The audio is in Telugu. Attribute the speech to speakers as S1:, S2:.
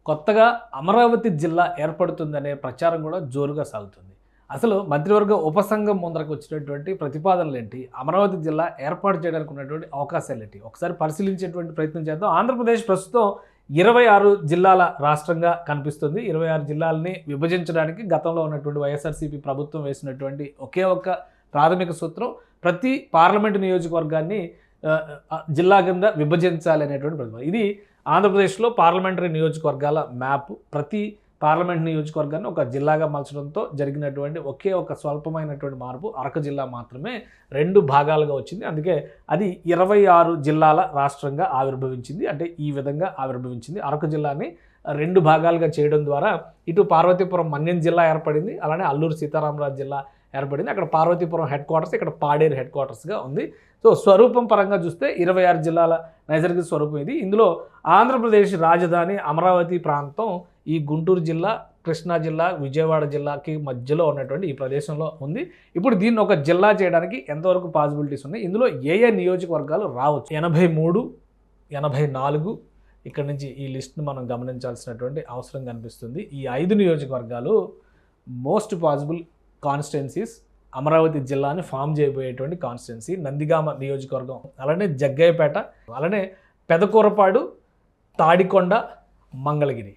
S1: కొత్తగా అమరావతి జిల్లా ఏర్పడుతుందనే ప్రచారం కూడా జోరుగా సాగుతుంది. అసలు మంత్రివర్గ ఉపసంఘం ముందరకు వచ్చినటువంటి ప్రతిపాదనలేంటి? అమరావతి జిల్లా ఏర్పాటు చేయడానికి ఉన్నటువంటి అవకాశాలేంటి? ఒకసారి పరిశీలించేటువంటి ప్రయత్నం చేద్దాం. ఆంధ్రప్రదేశ్ ప్రస్తుతం 26 జిల్లాల రాష్ట్రంగా కనిపిస్తుంది. 26 జిల్లాలని విభజించడానికి గతంలో ఉన్నటువంటి వైఎస్ఆర్సీపీ ప్రభుత్వం వేసినటువంటి ఒకే ఒక్క ప్రాథమిక సూత్రం ప్రతి పార్లమెంటు నియోజకవర్గాన్ని జిల్లా కింద విభజించాలి అనేటువంటి ప్రతిపాదన. ఇది ఆంధ్రప్రదేశ్లో పార్లమెంటరీ నియోజకవర్గాల మ్యాప్ ప్రతి పార్లమెంట్ నియోజకవర్గాన్ని ఒక జిల్లాగా మలచడంతో జరిగినటువంటి ఒకే ఒక స్వల్పమైనటువంటి మార్పు అరకు జిల్లా మాత్రమే 2 భాగాలుగా వచ్చింది. అందుకే అది 26 జిల్లాల రాష్ట్రంగా ఆవిర్భవించింది. అంటే ఈ విధంగా ఆవిర్భవించింది. అరకు జిల్లాని 2 భాగాలుగా చేయడం ద్వారా ఇటు పార్వతీపురం మన్యం జిల్లా ఏర్పడింది, అలానే అల్లూరు సీతారామరాజు జిల్లా ఏర్పడింది. అక్కడ పార్వతీపురం హెడ్ క్వార్టర్స్, ఇక్కడ పాడేరు హెడ్ క్వార్టర్స్గా ఉంది. సో స్వరూపం పరంగా చూస్తే 26 జిల్లాల నైసర్గిక స్వరూపం ఇది. ఇందులో ఆంధ్రప్రదేశ్ రాజధాని అమరావతి ప్రాంతం ఈ గుంటూరు జిల్లా, కృష్ణా జిల్లా, విజయవాడ జిల్లాకి మధ్యలో ఉన్నటువంటి ఈ ప్రదేశంలో ఉంది. ఇప్పుడు దీన్ని ఒక జిల్లా చేయడానికి ఎంతవరకు పాసిబిలిటీస్ ఉన్నాయి, ఇందులో ఏ ఏ నియోజకవర్గాలు రావచ్చు? 83, 84 ఇక్కడ నుంచి ఈ లిస్ట్ను మనం గమనించాల్సినటువంటి అవసరం కనిపిస్తుంది. ఈ 5 నియోజకవర్గాలు మోస్ట్ పాసిబుల్ కాన్స్టిట్యున్సీస్. అమరావతి జిల్లాని ఫామ్ చేయబోయేటువంటి కాన్స్టిట్యున్సీ నందిగామ నియోజకవర్గం, అలానే జగ్గయ్యపేట, అలానే పెదకూరపాడు, తాడికొండ, మంగళగిరి.